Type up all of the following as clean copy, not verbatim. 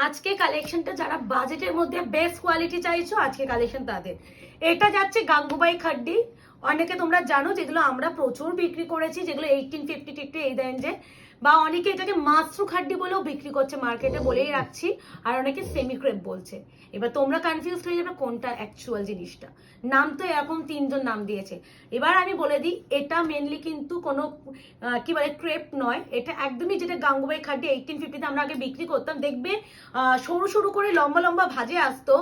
আজকে কালেকশনটা যারা বাজেটের মধ্যে বেস্ট কোয়ালিটি চাইছো আজকে কালেকশন তাদের। এটা যাচ্ছে গাঙ্গুবাই খাড্ডি। অনেকে তোমরা জানো যেগুলো আমরা প্রচুর বিক্রি করেছি, যেগুলো 1850 এই রেঞ্জে, বা অনেকে এটাকে মাশরু খাড্ডি বলেও বিক্রি করছে মার্কেটে, বলেই রাখছি। আর অনেকে সেমি ক্রেপ বলছে। এবার তোমরা কনফিউজ হয়ে যাবে কোনটা অ্যাকচুয়াল জিনিসটা। নাম তো এরকম তিনজন নাম দিয়েছে। এবার আমি বলে দিই, এটা মেনলি কিন্তু কোনো কি বলে ক্রেপ নয়, এটা একদমই যেটা গাঙ্গুবাই খাড্ডি 1850-তে আমরা আগে বিক্রি করতাম। দেখবে সরু সরু করে লম্বা লম্বা ভাজে আসতো,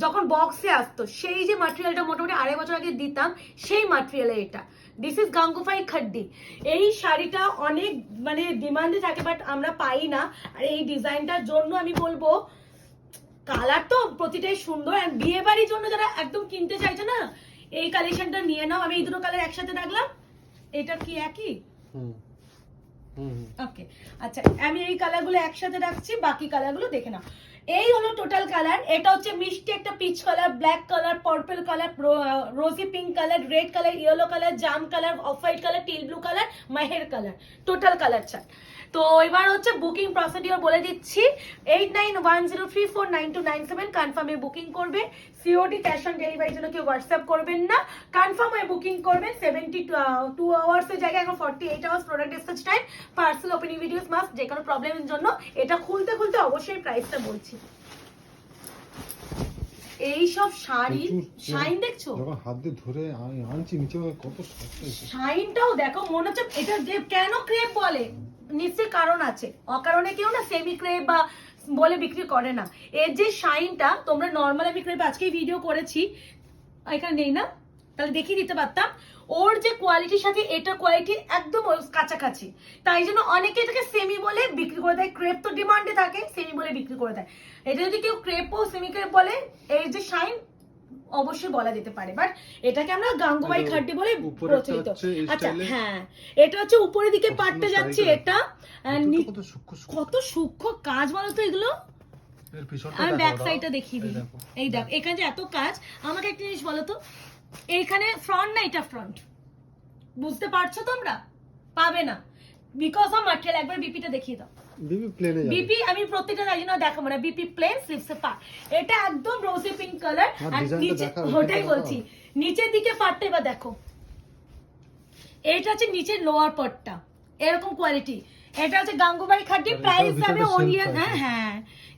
যখন বক্সে আসতো, সেই যে মাটেরিয়ালটা মোটামুটি 2.5 বছর আগে দিতাম, সেই মাটেরিয়ালে এটা। This is Gangubai খাড্ডি। এই শাড়িটা অনেক মানে ডিমান্ডে থাকে, বাট আমরা পাই না। আর এই ডিজাইনটার জন্য আমি বলবো, কালার তো প্রতিটাই সুন্দর। আর বিয়ে বাড়ির জন্য যারা একদম কিনতে চাইছো না, এই কালেকশনটা নিয়ে নাও। আমি এই দুটো কালার একসাথে রাখলাম। এটা কি একই? ওকে, আচ্ছা, আমি এই কালারগুলো একসাথে রাখছি, বাকি কালারগুলো দেখে নাও। এই হলো টোটাল কালার। এটা হচ্ছে মিষ্টি একটা peach colour, black colour, purple colour, rosy pink colour, red colour, yellow colour, জাম colour, off white colour, teal blue colour, মাহের কালার, টোটাল কালার চার্ট। তো এবার হচ্ছে বুকিং প্রসিডিওর বলে দিচ্ছি। 8910349297 কনফার্মে বুকিং করবে। সিওডি ক্যাশ অন ডেলিভারির জন্য কেউ হোয়াটসঅ্যাপ করবেন না, কনফার্ম হয়ে বুকিং করবেন। 72 আওয়ার্সের জায়গায় এখন 48 hours product dispatch time. Parcel opening videos must, যে কোনো প্রবলেমের জন্য। এটা খুলতে খুলতে অবশ্যই প্রাইসটা বলছি। এই সব শাড়ি শাইন দেখছো, যখন হাত দিয়ে ধরে আনছি নিচে কত শাইনটাও দেখো, মনে হচ্ছে এটা যে কেন ক্রেপ বলে, নিশ্চয়ই কারণ আছে। অকারণে কেউ না সেমি ক্রেপ বা বলে বিক্রি করে না। এর যে শাইনটা, তোমরা নর্মাল আমি ক্রেপ আজকেই ভিডিও করেছি, এখানে নেই না, তাহলে দেখিয়ে দিতে পারতাম। ওর যে কোয়ালিটির সাথে এটা কোয়ালিটি একদম কাছাকাছি, তাই জন্য অনেকে এটাকে সেমি বলে বিক্রি করে দেয়। ক্রেপ তো ডিমান্ডে থাকে, সেমি বলে বিক্রি করে দেয়। এটা যদি কেউ ক্রেপ ও সেমি ক্রেপ বলে, এই যে শাইন অবশ্যই বলা যেতে পারে, বাট এটাকে আমরা গাঙ্গুবাই খাড্ডি বলে প্রচলিত। আচ্ছা, হ্যাঁ, এটা হচ্ছে উপরের দিকে পাটটা যাচ্ছে, এটা কত সূক্ষ্ম কাজ বলো তো এগুলো। আমি ব্যাক সাইডটা দেখিয়ে দিই। এই দেখ, এখানে যে এত কাজ। আমাকে একটা জিনিস বলো তো, এইখানে ফ্রন্ট না, এটা ফ্রন্ট, বুঝতে পারছো তোমরা? পাবে না, বিকজ অফ ম্যাটেরিয়াল। একবার বিপিটা দেখিয়ে দাও। বিপি আমি প্রত্যেকটা জানি না, দেখাবো না। বিপি প্লেন স্লিপসে পা, এটা একদম রোজি পিঙ্ক কালার। আর নিচে, ওটাই বলছি, নিচের দিকে পাটটা এবার দেখো। এটা হচ্ছে নিচের লোয়ার পার্টটা, এরকম কোয়ালিটি। এটা হচ্ছে গাঙ্গুবাই খাড্ডি। প্রাইস যাবে ওনিয়ন। হ্যাঁ,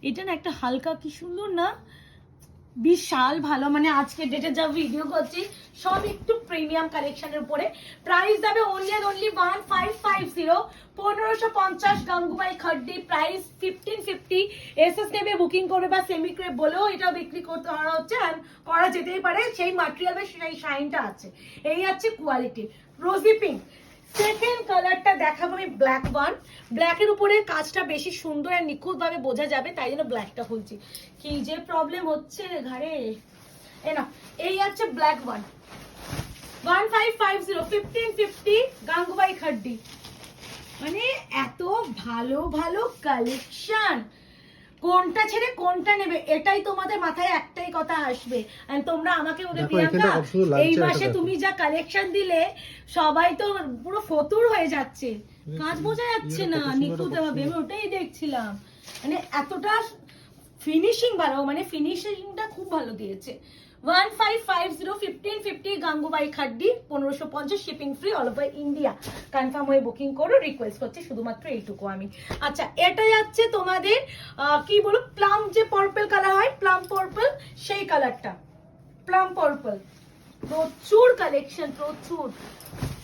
এটা না একটা হালকা, কি সুন্দর না, বিশাল ভালো। মানে আজকে ডেটে যা ভিডিও করছি সব একটু প্রিমিয়াম কালেকশনের উপরে। প্রাইস যাবে অনলি 1550, 1550 গাঙ্গুবাই খাড্ডি। প্রাইস 1550। এসএস নেবে বুকিং করবে, বা সেমি ক্রেপ বলেও এটা বিক্রি করতে হচ্ছে, করা যেতেই পারে। সেই ম্যাটেরিয়ালের সেই শাইনটা আছে। এই আছে কোয়ালিটি। রোজি পিঙ্ক সেকেন্ড কালারটা দেখাবো আমি, ব্ল্যাক ওয়ান। ব্ল্যাকের উপরে কাজটা বেশি সুন্দর আর নিখুঁত ভাবে বোঝা যাবে, তাই জন্য ব্ল্যাকটা খুলছি। কি যে প্রবলেম হচ্ছে রে ঘাড়ে। এই আছে ব্ল্যাক ওয়ান, 1550, 1550 গাঙ্গুবাই খাড্ডি। মানে এত ভালো ভালো কালেকশন, কোনটা ছেড়ে কোনটা নেবে, এটাই তোমাদের মাথায় একটাই কথা আসবে। আর তোমরা আমাকে বলে, প্রিয়াঙ্কা এই মাসে তুমি যা কালেকশন দিলে, সবাই তো পুরো ফতুর হয়ে যাচ্ছে, কাজ বোঝা যাচ্ছে না নিখুঁত ভাবে। আমি ওটাই দেখছিলাম, মানে এতটা ফিনিশিং ভালো, মানে ফিনিশিংটা খুব ভালো দিয়েছে। 1550, 1550 Gangubai খাড্ডি, 1550 shipping free all over India. Confirm হয়ে বুকিং করো, রিকোয়েস্ট করছি শুধুমাত্র এইটুকু আমি। আচ্ছা, এটা যাচ্ছে তোমাদের কি বলো, প্লাম যে পার্পল কালার হয়, প্লাম পার্পল, সেই কালারটা, প্লাম পার্পল। প্রচুর কালেকশন, প্রচুর।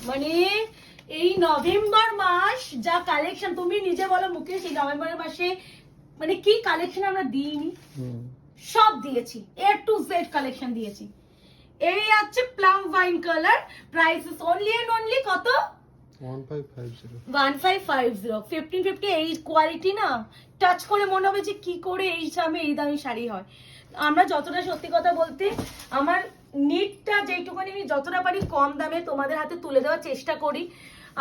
মানে এই নভেম্বর মাস যা কালেকশন, তুমি নিজে বলো মুকেশ, এই নভেম্বরের মাসে মানে কি কালেকশন আমরা দিইনি, সব দিয়েছি। এ টু জেড কালেকশন দিয়েছি। এই আছে plum wine colour. Price is only and only কত? 1550, 1550। এই কোয়ালিটি না টাচ করে মনে হবে যে কি করে এই দামে এই দামি শাড়ি হয়। আমরা যতটা, সত্যি কথা বলতে, আমার নিটটা যেইটুকুনি আমি যতটা পারি কম দামে তোমাদের হাতে তুলে দেওয়ার চেষ্টা করি।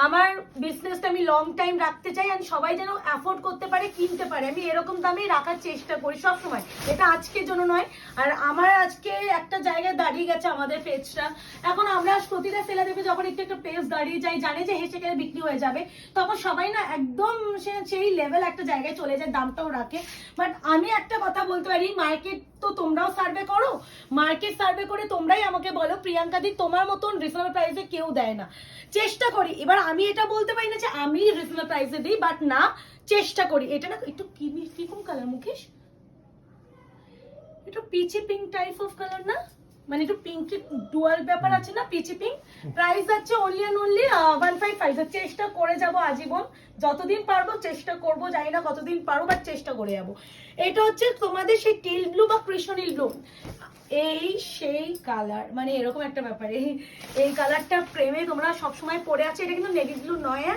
আমার বিজনেসটা আমি লং টাইম রাখতে চাই, আর সবাই যেন অ্যাফোর্ড করতে পারে, কিনতে পারে। আমি এরকম দামেই রাখার চেষ্টা করি সব সময়, এটা আজকের জন্য নয়। আর আমার আজকে একটা জায়গায় দাঁড়িয়ে গেছে আমাদের পেজটা। এখন আমরা প্রতিটা সেলা দেবে যখন একটু একটা পেজ দাঁড়িয়ে যায়, জানে যে হেসে গেলে বিক্রি হয়ে যাবে, তখন সবাই না একদম সেই লেভেল একটা জায়গায় চলে যায়, দামটাও রাখে। বাট আমি একটা কথা বলতে পারি, মার্কেট তো তোমরাও সার্ভে করো, মার্কেট সার্ভে করে তোমরাই আমাকে বলো প্রিয়াঙ্কা দি তোমার মতন রিজনেবল প্রাইসে কেউ দেয় না। চেষ্টা করি, এবার আমি এটা বলতে পারি না যে আমি রিজনেবল প্রাইসে দিই, বাট না চেষ্টা করি। এটা না একটু কিরকম কালার মুকেশ, একটু peachy pink type of colour না, মানে একটু পিঙ্ক ডুয়াল ব্যাপার আছে না, পিচি পিঙ্ক। প্রাইস যাচ্ছে অনলি অ্যান্ড অনলি 155। চেষ্টা করে যাব আজীবন, যতদিন পারবো চেষ্টা করব, জানি না কতদিন পারবো, বাট চেষ্টা করে যাবো। এটা হচ্ছে তোমাদের সেই টিল ব্লু বা কৃষ্ণনীল ব্লু, এই সেই কালার, মানে এরকম একটা ব্যাপার। এই কালারটা প্রেমে তোমরা সবসময় পরে আছে। এটা কিন্তু নেভি ব্লু নয়,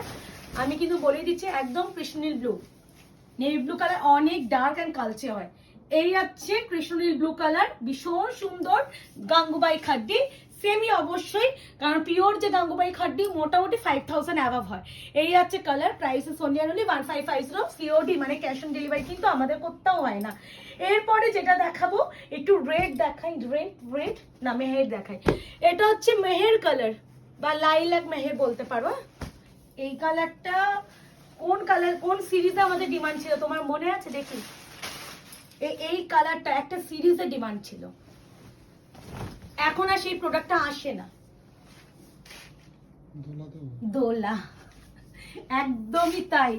আমি কিন্তু বলে দিচ্ছি একদম কৃষ্ণনীল ব্লু। নেভি ব্লু কালার অনেক ডার্ক অ্যান্ড কালচে হয়। এই হচ্ছে কৃষ্ণনীল ব্লু কালার, ভীষণ সুন্দর। গাঙ্গুবাই খাড্ডি সেমি অবশ্যই, কারণ পিওর যে গাঙ্গুবাই খাড্ডি মোটামুটি 5000 অ্যাভাব হয়। এই হচ্ছে কালার, প্রাইস অনলি 1550 সিওডি, মানে ক্যাশ অন ডেলিভারি কিন্তু আমাদের করতেও হয় না। এরপরে যেটা দেখাবো একটু রেড দেখাই, রেড না মেহের দেখাই। এটা হচ্ছে মেহের কালার বা লাইলাক মেহের বলতে পারো। এই কালারটা কোন সিরিজে আমাদের ডিমান্ড ছিল তোমার মনে আছে? দেখি, এই কালারটা একটা সিরিজে ডিমান্ড ছিল, এখন আর সেই প্রোডাক্টটা আসে না। দোলা, একদমই তাই।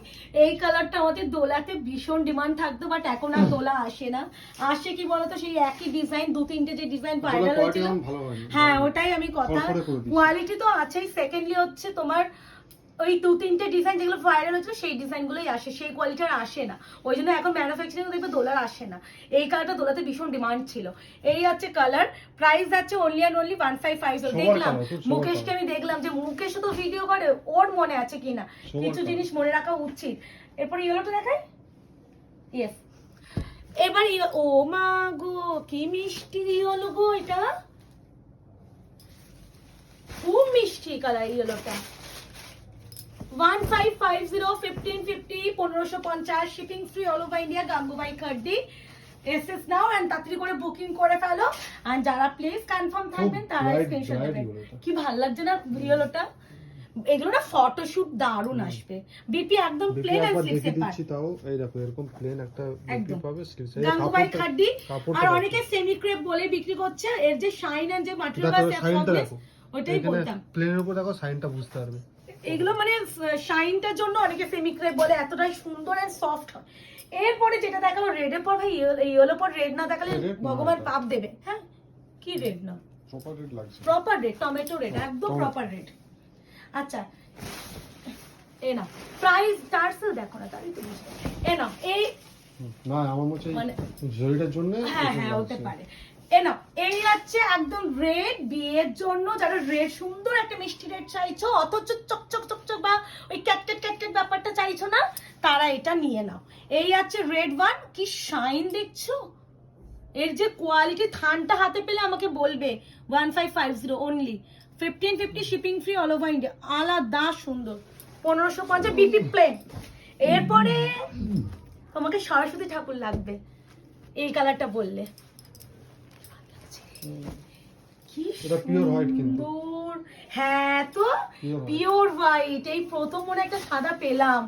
এই কালারটা আমাদের দোলাতে ভীষণ ডিমান্ড থাকতো, বাট এখন আর দোলা আসে না। আসে কি বলতো, সেই একই ডিজাইন, 2-3টে যে ডিজাইন ভাইরাল হয়েছিল, হ্যাঁ ওটাই আমি কথা। কোয়ালিটি তো আছেই, সেকেন্ডলি হচ্ছে তোমার ওই 2-3টে ডিজাইন যেগুলো ভাইরাল হয়েছিল সেই ডিজাইনগুলোই আসে, সেই কোয়ালিটি আর আসে না। ওই জন্য এখন ম্যানুফ্যাকচারিং দেখবে দোলার আসে না। এই কালারটা দোলাতে ভীষণ ডিমান্ড ছিল। এই হচ্ছে কালার, প্রাইস যাচ্ছে অনলি অ্যান্ড অনলি 1550। দেখলাম মুকেশকে, আমি দেখলাম যে মুকেশ তো ভিডিও করে, ওর মনে আছে কিনা, কিছু জিনিস মনে রাখা উচিত। এরপর ইয়েলোটা দেখাই, ইয়েস। এবার ও মা গো কি মিষ্টি ইয়েলো গো, এটা খুব মিষ্টি কালার ইয়েলোটা। 1550 1550 1550 shipping free all over India, Gangubai Khaddi. এসএস নাও এন্ড তাড়াতাড়ি করে বুকিং করে ফেলো। আর যারা প্লেস কনফার্ম থাকবেন তারা স্ক্রিনশট নেবেন। কি ভালো লাগছে না ইয়েলোটা, এগুলো না ফটোশুট দারুণ আসবে। বিপি একদম প্লেন এন্ড স্লিপসে পাচ্ছি, তাও এই দেখো এরকম প্লেন একটা বিপি পাবে স্লিপসে, গাঙ্গুবাই খাড্ডি। আর অনেকে সেমি ক্রেপ বলে বিক্রি করছে, এর যে শাইন এন্ড যে ম্যাটেরিয়াল আছে সফটনেস, ওইটাই বলতাম। প্লেনের উপর দেখো শাইনটা বুঝতে পারবে। এগুলো মানে শাইনটার জন্য অনেকে ফেমি ক্রেপ বলে, এতটাই সুন্দর এন্ড সফট হয়। এরপরে যেটা দেখাবো রেডের পর ভাই, ইয়েলো পর রেড না দেখালে ভগবান পাপ দেবে। হ্যাঁ কি রেড না, প্রপার রেড লাগছে, প্রপার রেড, টমেটো রেড, একদম প্রপার রেড। আচ্ছা এই না প্রাইস টার্সেল দেখো না, তাই তো বুঝতে। এই না এই না আমার মনে হয় মানে জরিটার জন্য, হ্যাঁ হ্যাঁ হতে পারে। এই হচ্ছে একদম রেড, বিয়ের জন্য যারা রেড সুন্দর একটা মিষ্টি রেড চাইছো, অথচ চকচক চকচক বা ওই ক্যাটকেট ক্যাটকেট ব্যাপারটা চাইছো না, তারা এটা নিয়ে নাও। এই হচ্ছে রেড ওয়ান, কি শাইন দেখছো, এর যে কোয়ালিটি, থানটা হাতে পেলে আমাকে বলবে। 1550 only, 1550 shipping free all over India, আলাদা সুন্দর। 1550 বিপি প্লেন। এরপরে তোমাকে সরস্বতী ঠাকুর লাগবে এই কালারটা বললে, কি পিওর হোয়াইট, কিন্তু হ্যাঁ তো পিওর হোয়াইট। এই প্রথম মনে একটা সাদা পেলাম,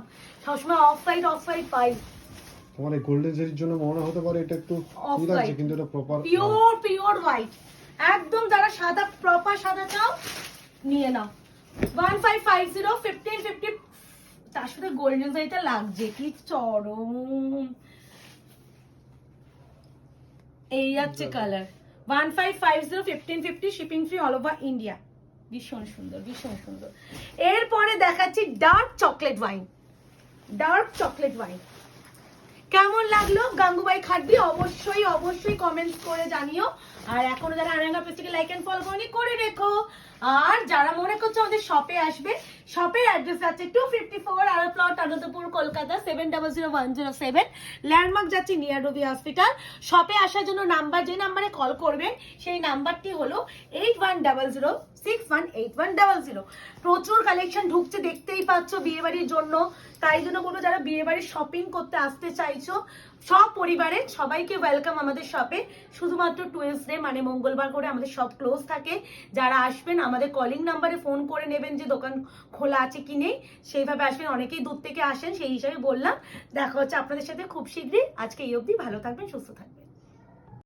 সবসময় অফ হোয়াইট পাই। তোমার এই গোল্ডেন জেরির জন্য মনে হতে পারে এটা একটু কি লাগছে, কিন্তু এটা প্রপার পিওর হোয়াইট একদম। যারা সাদা প্রপার সাদা চাও নিয়ে নাও। 1550 1550, তার সাথে গোল্ডেন জেরিটা লাগছে, কি চরম। এই হচ্ছে colour 1550 1550 shipping free all over India, ভীষণ সুন্দর ভীষণ সুন্দর। এরপরে দেখাচ্ছি dark chocolate wine. Dark chocolate wine কেমন লাগলো গাঙ্গুবাই খাড্ডি, অবশ্যই অবশ্যই কমেন্টস করে জানিও। আর এখনো যারা আরাঙ্গা পেজটাকে লাইক এন্ড ফলো করনি করে রেখো। আর যারা মনে করছে আমাদের শপে আসবে, শপের অ্যাড্রেস আছে 254 আর প্লট আনন্দপুর কলকাতা 700107, ল্যান্ডমার্ক যাচ্ছে নিয়ার রবি হসপিটাল। শপে আসার জন্য নাম্বার, যে নাম্বারে কল করবেন সেই নাম্বারটি হলো 8100618100। প্রচুর কালেকশন ঢুকছে, দেখতেই পাচ্ছ বিয়ে বাড়ির জন্য। তাই জন্য বলবো যারা বিয়ে বাড়ির শপিং করতে আসতে চাইছো, সব পরিবারের সবাইকে ওয়েলকাম আমাদের শপে। শুধুমাত্র টুয়েসডে মানে মঙ্গলবার করে আমাদের সব ক্লোজ থাকে। যারা আসবেন আমাদের কলিং নাম্বারে ফোন করে নেবেন যে দোকান খোলা আছে কি নেই, সেইভাবে আসবেন। অনেকেই দূর থেকে আসেন, সেই হিসাবে বললাম। দেখা হচ্ছে আপনাদের সাথে খুব শীঘ্রই। আজকে এই অবধি, ভালো থাকবেন, সুস্থ থাকবেন।